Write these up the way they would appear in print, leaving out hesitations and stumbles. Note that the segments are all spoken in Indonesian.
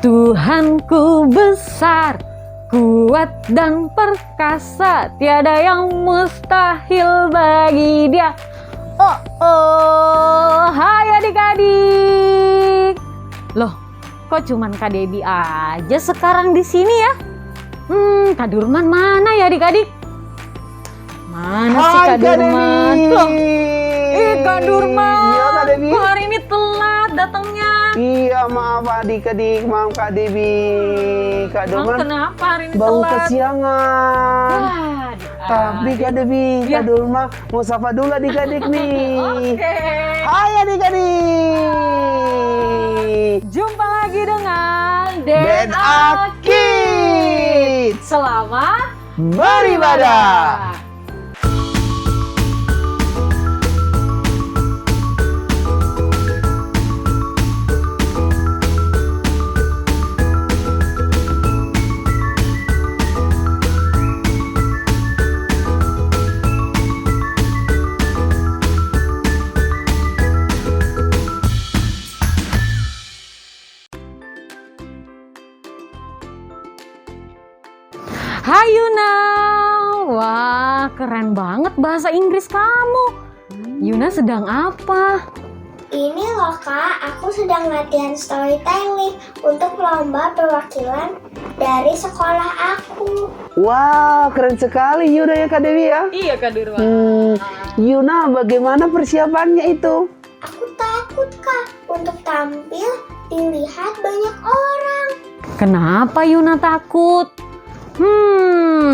Tuhanku besar, kuat dan perkasa, tiada yang mustahil bagi Dia. Oh, oh, hai adik-adik. Loh, kok cuman Kak Debbie aja sekarang di sini ya? Kak Durman mana ya adik-adik? Mana sih Kak Durman? Loh, Kak Durman, Iya, Kak Debbie. kok hari ini telat datangnya? Iya, maaf adik-adik, maaf Kak Debbie. Kak Emang Durman kenapa hari ini baru telat? kesiangan. Wah, Tapi Kak Debbie, Iya. Kak Durman mau sapa dulu adik-adik nih. Oke. Hai adik-adik. Jumpa lagi dengan DNA Kids. Selamat Beribadah. Hai Yuna. Wah, keren banget bahasa Inggris kamu. Yuna sedang apa? Ini loh Kak, aku sedang latihan storytelling untuk lomba perwakilan dari sekolah aku. Wah, keren sekali Yuna ya Kak Debbie ya. Iya Kak Durman. Yuna, bagaimana persiapannya itu? Aku takut Kak untuk tampil dilihat banyak orang. Kenapa Yuna takut?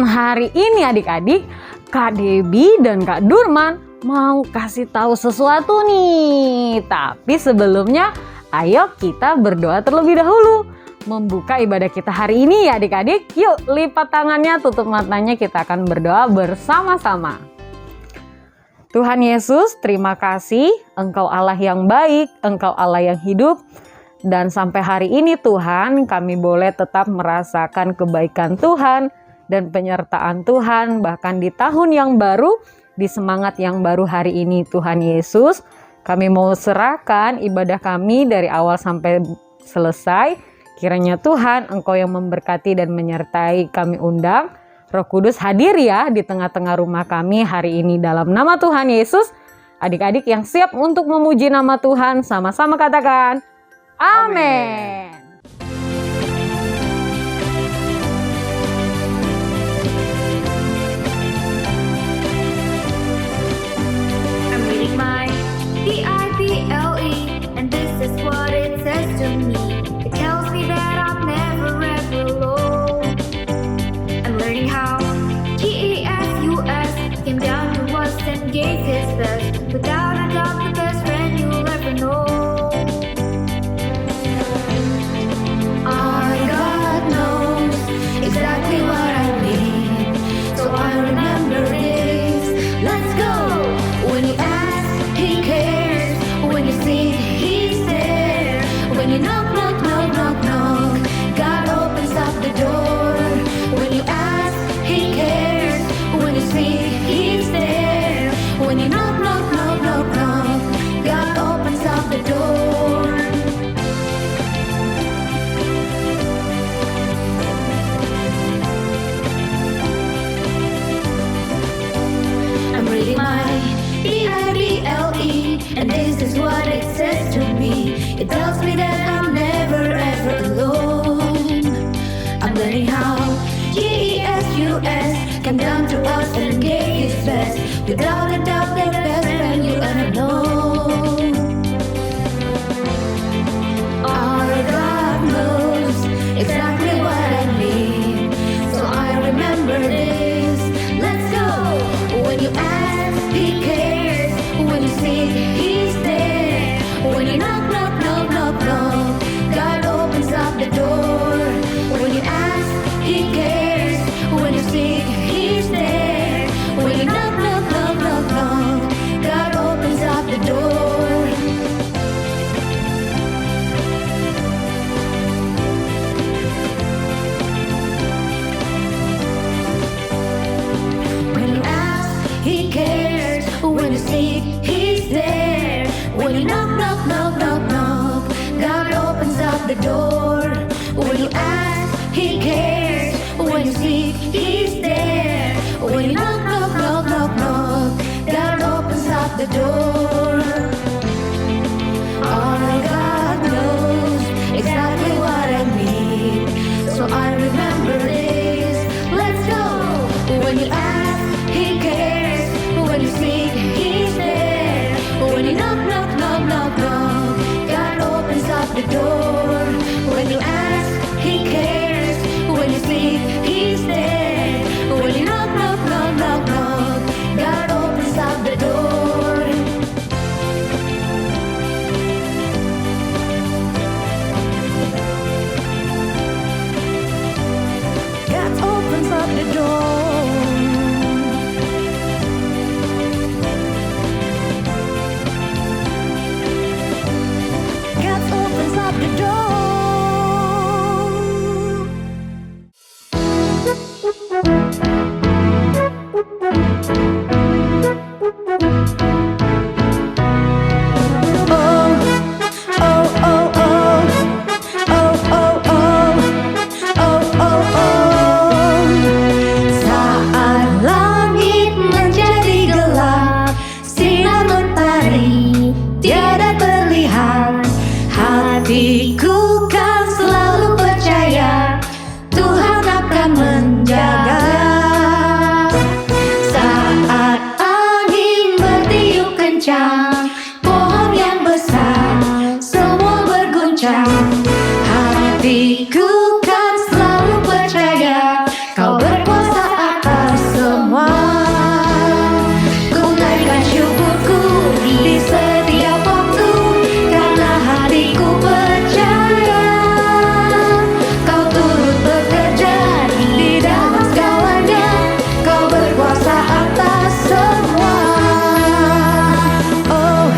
Hari ini adik-adik, Kak Debbie dan Kak Durman mau kasih tahu sesuatu nih. Tapi sebelumnya, ayo kita berdoa terlebih dahulu. Membuka ibadah kita hari ini ya adik-adik. Yuk lipat tangannya, tutup matanya, kita akan berdoa bersama-sama. Tuhan Yesus, terima kasih. Engkau Allah yang baik, Engkau Allah yang hidup. Dan sampai hari ini Tuhan, kami boleh tetap merasakan kebaikan Tuhan dan penyertaan Tuhan. Bahkan di tahun yang baru, di semangat yang baru hari ini Tuhan Yesus, kami mau serahkan ibadah kami dari awal sampai selesai. Kiranya Tuhan, Engkau yang memberkati dan menyertai kami undang. Roh Kudus hadir ya di tengah-tengah rumah kami hari ini dalam nama Tuhan Yesus. Adik-adik yang siap untuk memuji nama Tuhan, sama-sama katakan, Amin. I'm reading my Bible, and this is what it says to me. It tells me that I'm never ever alone. I'm learning how Jesus came down to us and gave His best. Without a doubt, the best friend you'll ever know. Our God knows exactly what I need, so I remember this. Let's go. When you ask, He cares. When you seek, He's there. When you knock, knock, knock, knock, knock, God opens up the door. When you ask, He cares. When you seek, He's there. When you knock, knock, knock, knock, knock, God opens up the door. I'm reading my Bible, and this is what it says to me. It tells me that I'm never ever alone. I'm learning how Jesus came down to us and gave His best. Without a doubt, the best friend you ever know. Our God knows exactly what I need, so I remember this. Let's go. When you ask, He cares. When you seek, He's there. When you knock, knock, knock, knock, knock, God opens up the door. When you ask, He cares. When you seek, He's there. When you knock, knock, knock, knock, knock, the door. Only God knows exactly what I need, so I remember this. Let's go. When you ask, He cares. When you seek, He's there. When you knock, knock, knock, knock, knock, God opens up the door. When you ask, He cares. When you seek, He's there. When you knock, knock, knock, knock, knock, God opens up the door. God opens up the door. God opens up the door. Saat langit menjadi gelap, sinar mentari tiada terlihat, hatiku kan selalu percaya Tuhan akan menjaga. Saat angin bertiup kencang, pohon yang besar semua berguncang, hatiku kan selalu percaya Kau berkuasa atas semua. Ku naikkan syukurku di setiap waktu, karena hatiku percaya Kau turut bekerja di dalam segalanya. Kau berkuasa atas semua. Oh,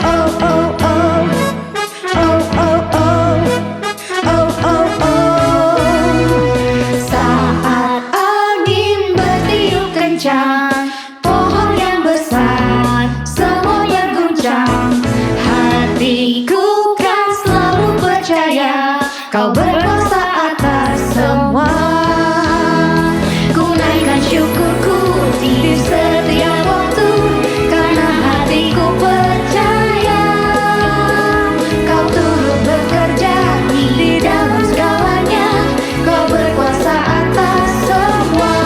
oh, oh, oh. Oh, oh, oh. Oh, oh, oh. Saat angin bertiup kencang, pohon yang besar semua berguncang, hatiku kan selalu percaya Kau berkuasa atas semua. Ku naikkan syukurku di setiap waktu, karena hatiku percaya Kau turut bekerja di dalam segalanya. Kau berkuasa atas semua.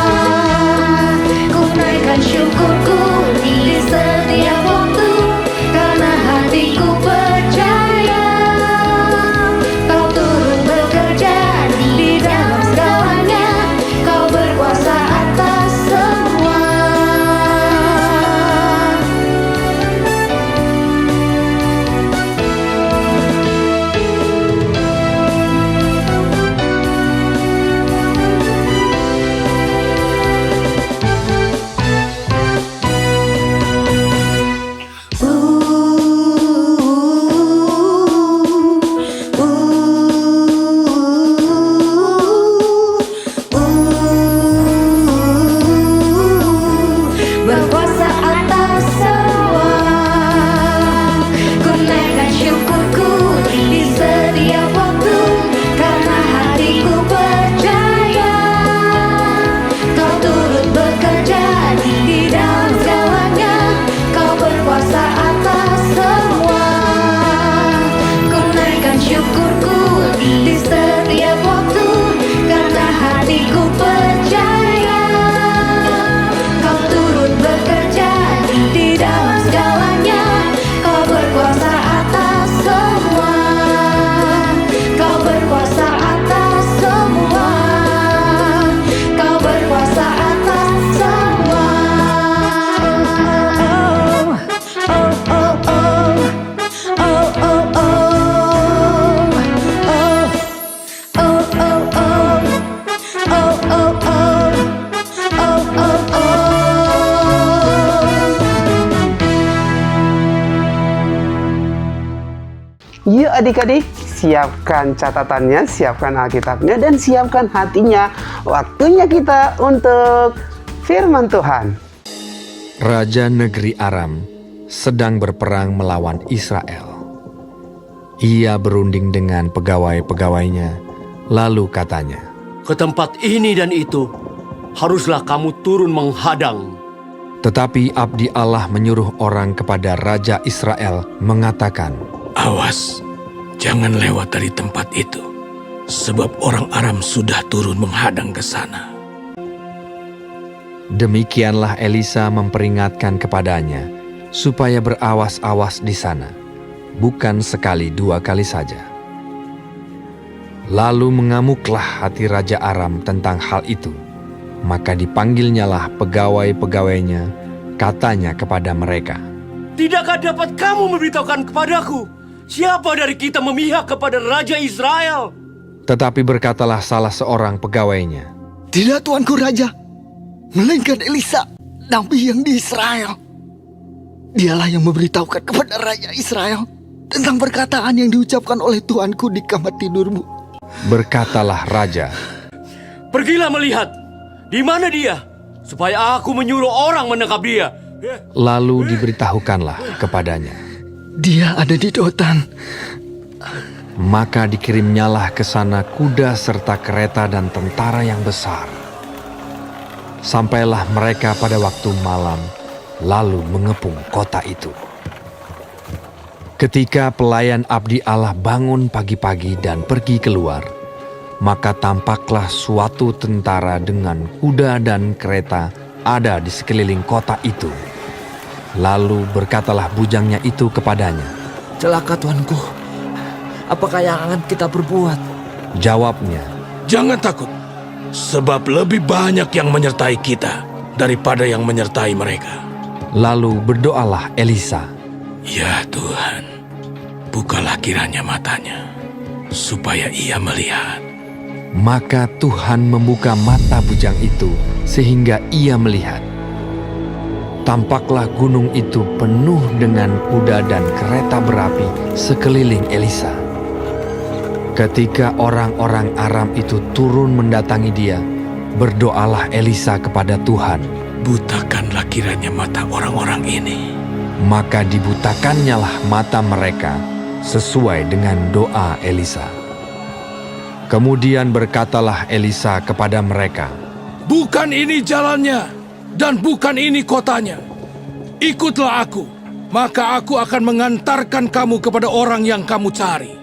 Ku naikkan syukurku di setiap waktu, karena hatiku percaya Kau turut bekerja di dalam segalanya. Kau berkuasa atas semua. Berkuasa atas semua. Ku naikkan syukurku di setiap waktu, karena hatiku percaya Kau turut bekerja di dalam segalanya. Kau berkuasa atas semua. Ku naikkan syukurku di setiap waktu, karena hatiku percaya Kau turut bekerja di dalam segalanya. Kau berkuasa atas semua. Kau berkuasa atas semua. Kau berkuasa atas semua. Oh, oh, oh. Oh, oh, oh. Oh, oh, oh. Oh, oh, oh. Oh, oh, oh. Yuk adik-adik, siapkan catatannya, siapkan Alkitabnya, dan siapkan hatinya. Waktunya kita untuk firman Tuhan. Raja negeri Aram sedang berperang melawan Israel. Ia berunding dengan pegawai-pegawainya, lalu katanya, Ke tempat ini dan itu haruslah kamu turun menghadang. Tetapi abdi Allah menyuruh orang kepada Raja Israel mengatakan, Awas, jangan lewat dari tempat itu, sebab orang Aram sudah turun menghadang ke sana. Demikianlah Elisa memperingatkan kepadanya, supaya berawas-awas di sana, bukan sekali 2 kali saja. Lalu mengamuklah hati Raja Aram tentang hal itu. Maka dipanggilnyalah pegawai-pegawainya, katanya kepada mereka, Tidakkah dapat kamu memberitahukan kepadaku, siapa dari kita memihak kepada Raja Israel? Tetapi berkatalah salah seorang pegawainya, Tidak, Tuanku Raja, melainkan Elisa, nabi yang di Israel. Dialah yang memberitahukan kepada Raja Israel tentang perkataan yang diucapkan oleh Tuanku di kamar tidurmu. Berkatalah raja, Pergilah melihat, di mana dia, supaya aku menyuruh orang menangkap dia. lalu diberitahukanlah kepadanya. Dia ada di Dotan. Maka dikirimnyalah ke sana kuda serta kereta dan tentara yang besar. Sampailah mereka pada waktu malam, lalu mengepung kota itu. Ketika pelayan abdi Allah bangun pagi-pagi dan pergi keluar, maka tampaklah suatu tentara dengan kuda dan kereta ada di sekeliling kota itu. Lalu berkatalah bujangnya itu kepadanya. Celaka, Tuanku. Apakah yang akan kita perbuat? Jawabnya, Jangan takut, sebab lebih banyak yang menyertai kita daripada yang menyertai mereka. lalu berdoalah Elisa. Ya Tuhan, bukalah kiranya matanya, supaya ia melihat. Maka Tuhan membuka mata bujang itu sehingga ia melihat. Tampaklah gunung itu penuh dengan kuda dan kereta berapi sekeliling Elisa. Ketika orang-orang Aram itu turun mendatangi dia, berdoalah Elisa kepada Tuhan. Butakanlah kiranya mata orang-orang ini. Maka dibutakannyalah mata mereka sesuai dengan doa Elisa. Kemudian berkatalah Elisa kepada mereka, Bukan ini jalannya, dan bukan ini kotanya. Ikutlah aku, maka aku akan mengantarkan kamu kepada orang yang kamu cari.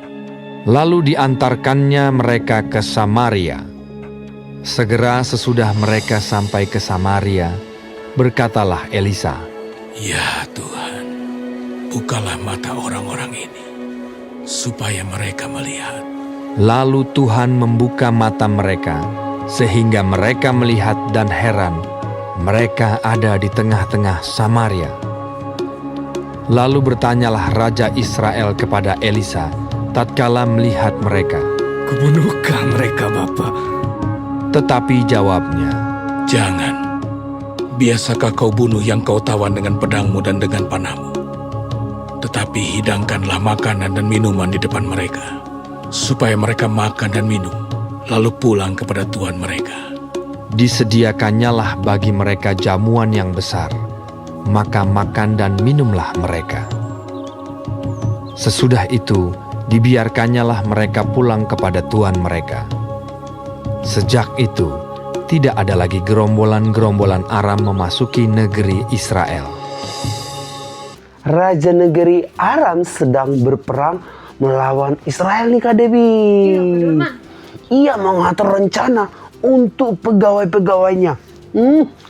Lalu diantarkannya mereka ke Samaria. Segera sesudah mereka sampai ke Samaria, berkatalah Elisa, Ya Tuhan, bukalah mata orang-orang ini, supaya mereka melihat. Lalu Tuhan membuka mata mereka, sehingga mereka melihat dan heran. Mereka ada di tengah-tengah Samaria. Lalu bertanyalah Raja Israel kepada Elisa, tatkala melihat mereka. Kubunuhkah mereka, Bapa? Tetapi jawabnya, Jangan. Biasakah kau bunuh yang kau tawan dengan pedangmu dan dengan panahmu? Tetapi hidangkanlah makanan dan minuman di depan mereka, supaya mereka makan dan minum, lalu pulang kepada tuan mereka. disediakannyalah bagi mereka jamuan yang besar, maka makan dan minumlah mereka. Sesudah itu, dibiarkannyalah mereka pulang kepada tuan mereka. Sejak itu, tidak ada lagi gerombolan-gerombolan Aram memasuki negeri Israel. Raja negeri Aram sedang berperang melawan Israel nih Kak Debi. Ia mengatur rencana untuk pegawai-pegawainya.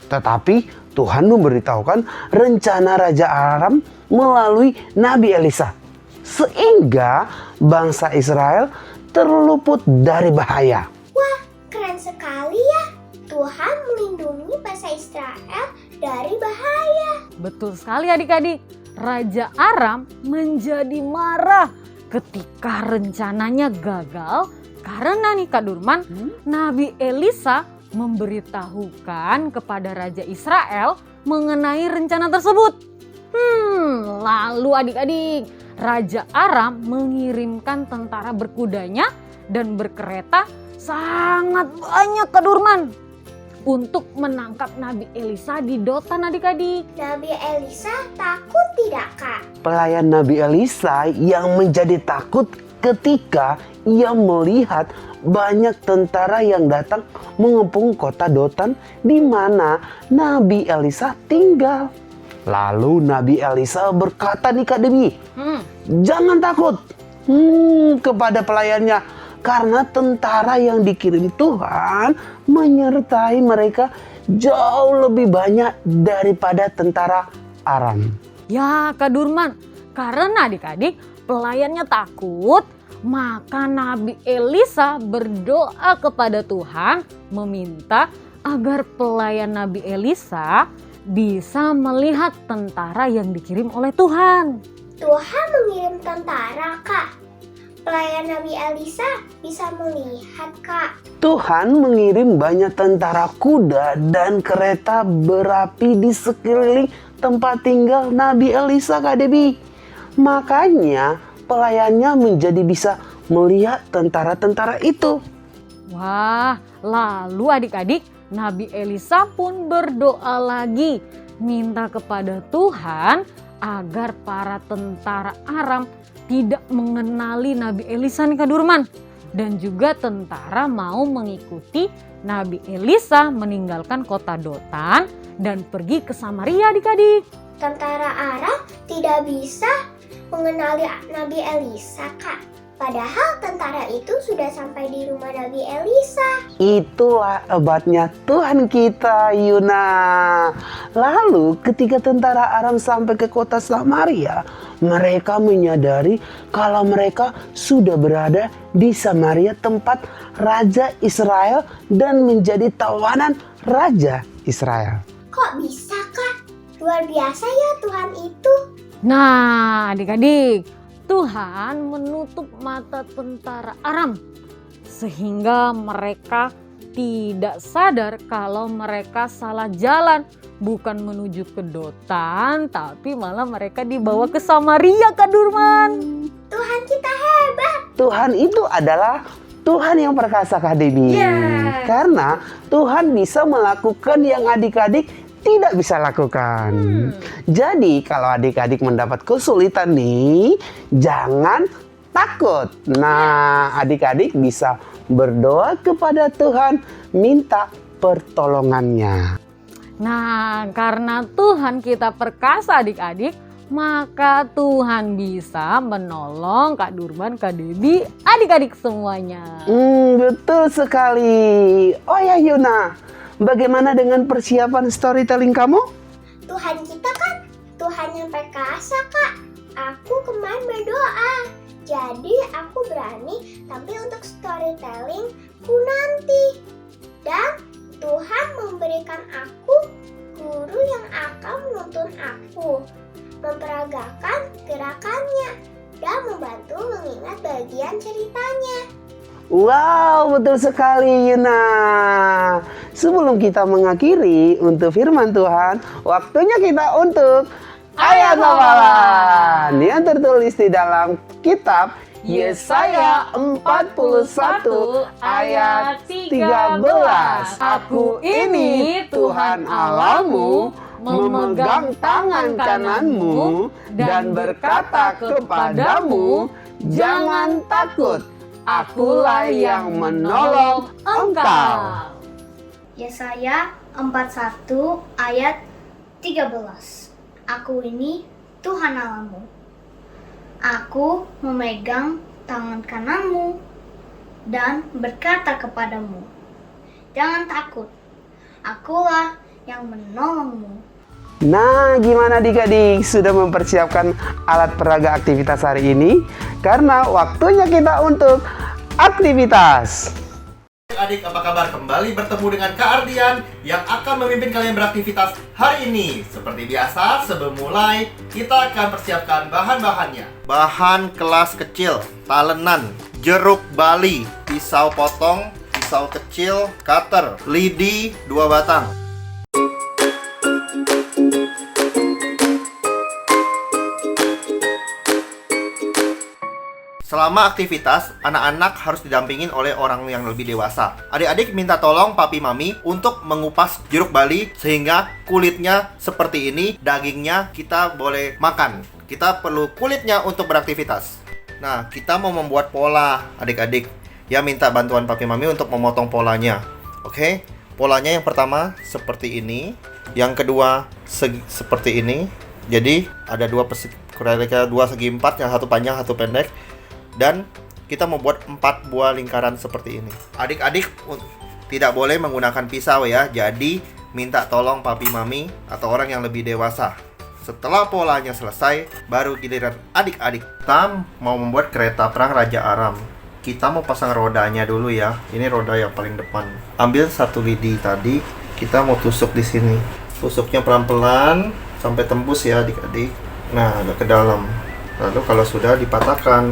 Tetapi Tuhan memberitahukan rencana Raja Aram melalui Nabi Elisa. Sehingga bangsa Israel terluput dari bahaya. Wah, keren sekali ya. Tuhan melindungi bangsa Israel dari bahaya. Betul sekali adik-adik. Raja Aram menjadi marah ketika rencananya gagal karena nih Kak Durman, Nabi Elisa memberitahukan kepada Raja Israel mengenai rencana tersebut. Lalu adik-adik, Raja Aram mengirimkan tentara berkudanya dan berkereta sangat banyak Kak Durman untuk menangkap Nabi Elisa di Dotan adik-adik. Nabi Elisa takut tidak, Kak? Pelayan Nabi Elisa yang menjadi takut ketika ia melihat banyak tentara yang datang mengepung kota Dotan di mana Nabi Elisa tinggal. Lalu Nabi Elisa berkata nih Kak Debbie, jangan takut kepada pelayannya, karena tentara yang dikirim Tuhan menyertai mereka jauh lebih banyak daripada tentara Aram. Ya Kak Durman, karena adik-adik pelayannya takut, maka Nabi Elisa berdoa kepada Tuhan meminta agar pelayan Nabi Elisa bisa melihat tentara yang dikirim oleh Tuhan. Tuhan mengirim tentara, Kak. Pelayan Nabi Elisa bisa melihat, Kak. Tuhan mengirim banyak tentara kuda dan kereta berapi di sekeliling tempat tinggal Nabi Elisa, Kak Debbie. Makanya pelayannya menjadi bisa melihat tentara-tentara itu. Wah, lalu adik-adik, Nabi Elisa pun berdoa lagi, minta kepada Tuhan agar para tentara Aram tidak mengenali Nabi Elisa nih Kak Durman. Dan juga tentara mau mengikuti Nabi Elisa meninggalkan kota Dotan dan pergi ke Samaria adik-adik. Tentara Aram tidak bisa mengenali Nabi Elisa, Kak. Padahal tentara itu sudah sampai di rumah Nabi Elisa. Itulah obatnya Tuhan kita, Yuna. Lalu ketika tentara Aram sampai ke kota Samaria, mereka menyadari kalau mereka sudah berada di Samaria, tempat Raja Israel, dan menjadi tawanan Raja Israel. Kok bisa, Kak? Luar biasa ya Tuhan itu. Nah adik-adik, Tuhan menutup mata tentara Aram sehingga mereka tidak sadar kalau mereka salah jalan, bukan menuju ke Dotan tapi malah mereka dibawa ke Samaria Kak Durman. Tuhan kita hebat. Tuhan itu adalah Tuhan yang perkasa, Kak Debbie. Karena Tuhan bisa melakukan yang adik-adik tidak bisa lakukan. Jadi kalau adik-adik mendapat kesulitan nih, jangan takut. Nah, adik-adik bisa berdoa kepada Tuhan, minta pertolongannya. Nah, karena Tuhan kita perkasa adik-adik, maka Tuhan bisa menolong Kak Durman, Kak Debbie, adik-adik semuanya. Betul sekali. Oh ya Yuna, bagaimana dengan persiapan storytelling kamu? Tuhan kita kan Tuhan yang perkasa, Kak. Aku kemarin berdoa, jadi aku berani tampil untuk storytelling ku nanti. Dan Tuhan memberikan aku guru yang akan menuntun aku, memperagakan gerakannya, dan membantu mengingat bagian ceritanya. Wow, betul sekali Yuna. Sebelum kita mengakhiri untuk firman Tuhan, waktunya kita untuk ayat hafalan yang tertulis di dalam kitab Yesaya 41 ayat 13. Aku ini Tuhan Allahmu, memegang tangan kananmu dan berkata kepadamu, jangan takut. Akulah yang menolong engkau. Yesaya 41 ayat 13. Aku ini Tuhan Allahmu. Aku memegang tangan kananmu dan berkata kepadamu, jangan takut. Akulah yang menolongmu. Nah, gimana adik-adik? Sudah mempersiapkan alat peraga aktivitas hari ini? Karena waktunya kita untuk aktivitas. Adik, apa kabar? Kembali bertemu dengan Kak Ardian yang akan memimpin kalian beraktivitas hari ini. Seperti biasa, sebelum mulai, kita akan persiapkan bahan-bahannya. Bahan kelas kecil, talenan, jeruk bali, pisau potong, pisau kecil, cutter, lidi 2 batang. Selama aktivitas, anak-anak harus didampingin oleh orang yang lebih dewasa. Adik-adik minta tolong papi mami untuk mengupas jeruk bali sehingga kulitnya seperti ini, dagingnya kita boleh makan. Kita perlu kulitnya untuk beraktivitas. Nah, kita mau membuat pola, adik-adik. Ya, minta bantuan papi mami untuk memotong polanya. Oke? Polanya yang pertama seperti ini, yang kedua seperti ini. Jadi, ada dua segi empat, yang satu panjang, satu pendek. Dan kita membuat 4 buah lingkaran seperti ini. Adik-adik tidak boleh menggunakan pisau ya. Jadi, minta tolong papi mami atau orang yang lebih dewasa. Setelah polanya selesai, baru giliran adik-adik. Kita mau membuat kereta perang Raja Aram. Kita mau pasang rodanya dulu ya. Ini roda yang paling depan. Ambil satu lidi tadi, kita mau tusuk di sini. Tusuknya pelan-pelan sampai tembus ya adik-adik. Nah, agak ke dalam. Lalu kalau sudah dipatahkan.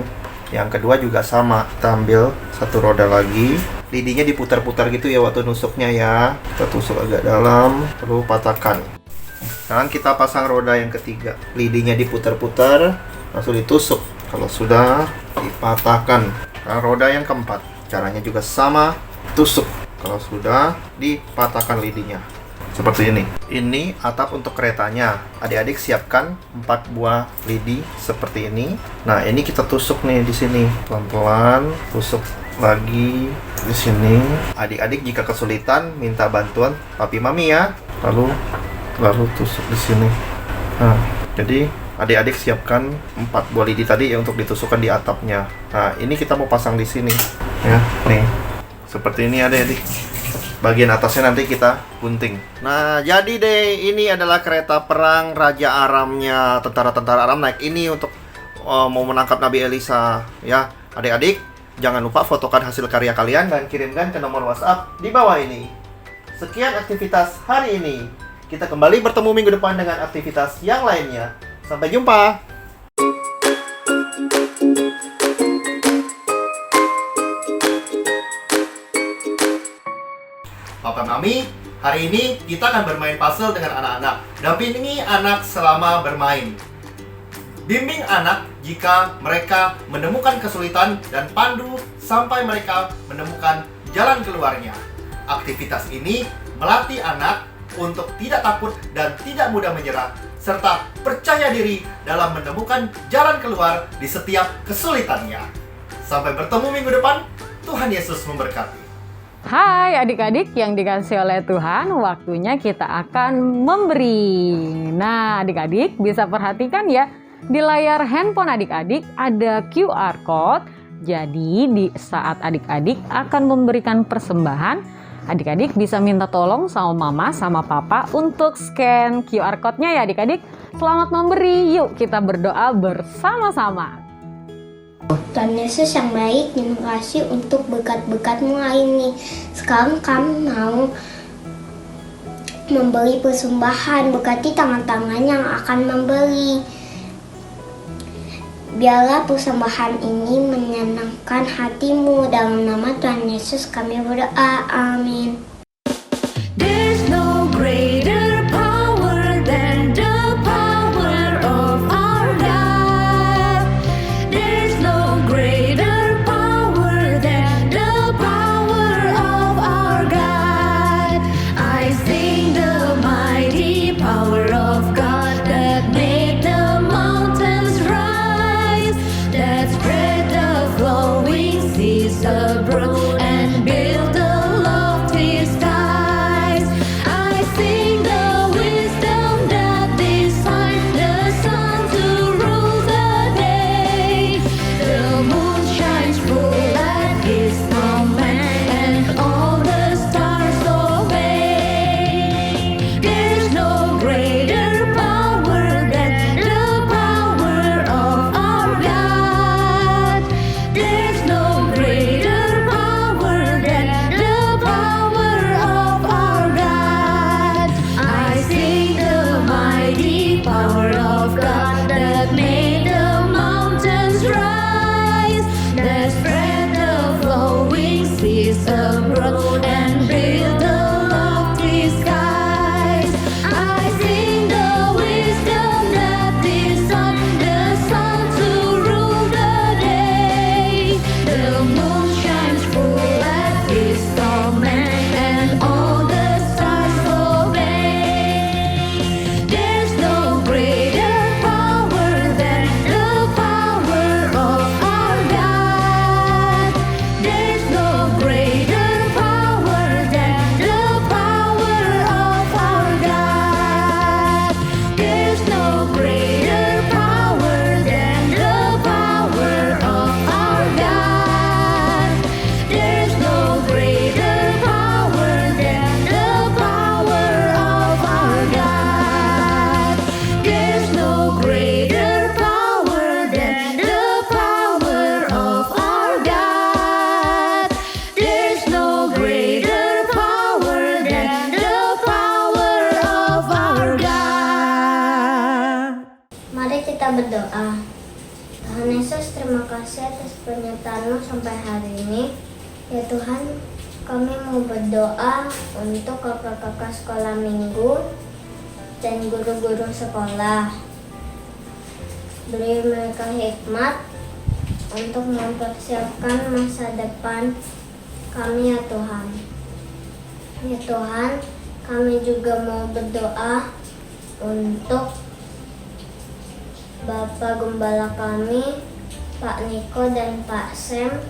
Yang kedua juga sama. Kita ambil satu roda lagi. Lidinya diputar-putar gitu ya waktu nusuknya ya. Kita tusuk agak dalam, lalu patahkan. Sekarang kita pasang roda yang ketiga. Lidinya diputar-putar, langsung ditusuk. Kalau sudah, dipatahkan. Sekarang roda yang keempat. Caranya juga sama. Tusuk. Kalau sudah, dipatahkan lidinya. Seperti ini. Ini atap untuk keretanya. Adik-adik siapkan 4 buah lidi seperti ini. Nah, ini kita tusuk nih di sini. Pelan-pelan, tusuk lagi di sini. Adik-adik jika kesulitan, minta bantuan papi mami ya. Lalu tusuk di sini. Nah, jadi adik-adik siapkan 4 buah lidi tadi ya untuk ditusukkan di atapnya. Nah, ini kita mau pasang di sini. Ya, nih. Seperti ini adik-adik. Bagian atasnya nanti kita gunting. Nah, jadi deh, ini adalah kereta perang Raja Aramnya. Tentara-tentara Aram naik ini untuk mau menangkap Nabi Elisa. Ya, adik-adik, jangan lupa fotokan hasil karya kalian dan kirimkan ke nomor WhatsApp di bawah ini. Sekian aktivitas hari ini. Kita kembali bertemu minggu depan dengan aktivitas yang lainnya. Sampai jumpa. Papa Mami, hari ini kita akan bermain puzzle dengan anak-anak. Dampingi anak selama bermain. Bimbing anak jika mereka menemukan kesulitan dan pandu sampai mereka menemukan jalan keluarnya. Aktivitas ini melatih anak untuk tidak takut dan tidak mudah menyerah, serta percaya diri dalam menemukan jalan keluar di setiap kesulitannya. Sampai bertemu minggu depan, Tuhan Yesus memberkati. Hai adik-adik yang dikasih oleh Tuhan, waktunya kita akan memberi. Nah, adik-adik bisa perhatikan ya, di layar handphone adik-adik ada QR code. Jadi di saat adik-adik akan memberikan persembahan, adik-adik bisa minta tolong sama mama sama papa untuk scan QR code-nya ya adik-adik. Selamat memberi, yuk kita berdoa bersama-sama. Tuhan Yesus yang baik, terima kasih untuk berkat-berkat-Mu hari ini. Sekarang kami mau memberi persembahan, berkati tangan-tangan yang akan memberi. Biarlah persembahan ini menyenangkan hati-Mu. Dalam nama Tuhan Yesus kami berdoa, amin. There's no greater power than the power of our God. There's no greater power than the power of our God. I sing the mighty power of God that made the mountains rise, that spread the flowing seas abroad and built the lofty skies. I sing the wisdom that designed the sun to rule the day. The moon shines full at His command, and all the stars obey. There's no greater power than the power of our God. There's no greater power than the power of our God. I sing the mighty power of God that made the mountains rise, that spread the flowing seas abroad and built the lofty skies. I sing the wisdom that designed the sun to rule the day. The moon shines full at His command, and all the stars obey. There's no greater power than the power of our berdoa. Tuhan Yesus, terima kasih atas penyertaan-Mu sampai hari ini. Ya Tuhan, kami mau berdoa untuk kakak-kakak sekolah minggu dan guru-guru sekolah. Beri mereka hikmat untuk mempersiapkan masa depan kami ya Tuhan. Ya Tuhan, kami juga mau berdoa untuk Bapak Gembala kami, Pak Niko dan Pak Sam.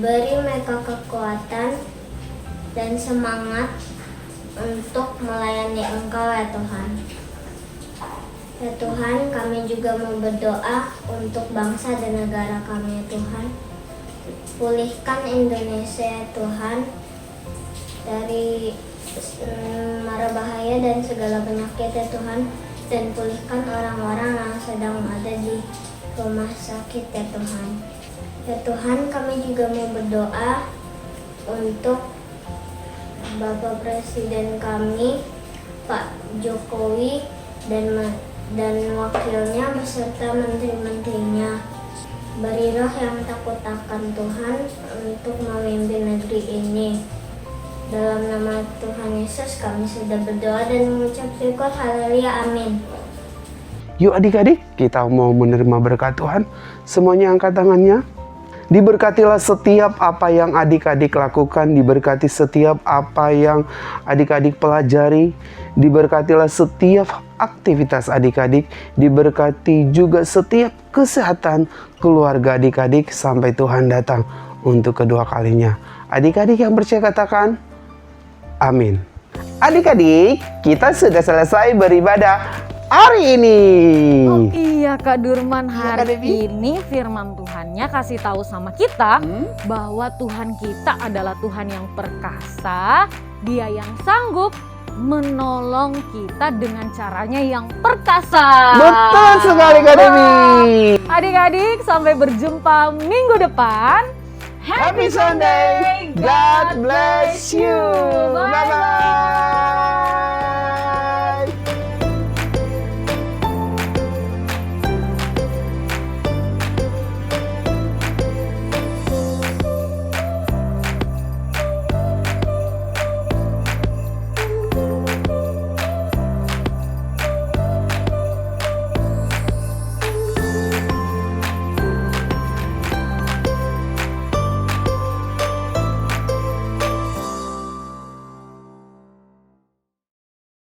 Beri mereka kekuatan dan semangat untuk melayani Engkau ya Tuhan. Ya Tuhan, kami juga mau berdoa untuk bangsa dan negara kami ya Tuhan. Pulihkan Indonesia ya Tuhan dari mara bahaya dan segala penyakit ya Tuhan. Dan pulihkan orang-orang yang sedang ada di rumah sakit ya Tuhan. Ya Tuhan, kami juga mau berdoa untuk Bapak Presiden kami, Pak Jokowi, dan wakilnya beserta menteri-menterinya. Beri roh yang takut akan Tuhan untuk memimpin negeri ini. Dalam nama Tuhan Yesus kami sudah berdoa dan mengucap syukur. Haleluya, amin. Yuk adik-adik, kita mau menerima berkat Tuhan. Semuanya angkat tangannya. Diberkatilah setiap apa yang adik-adik lakukan. Diberkati setiap apa yang adik-adik pelajari. Diberkatilah setiap aktivitas adik-adik. Diberkati juga setiap kesehatan keluarga adik-adik sampai Tuhan datang untuk kedua kalinya. Adik-adik yang percaya katakan amin. Adik-adik, kita sudah selesai beribadah hari ini. Oh iya Kak Durman, Kak hari Devi. ini firman Tuhannya kasih tahu sama kita bahwa Tuhan kita adalah Tuhan yang perkasa, Dia yang sanggup menolong kita dengan caranya yang perkasa. Betul sekali Kak Devi. Adik-adik, sampai berjumpa minggu depan. Happy Sunday. God bless you. Bye-bye.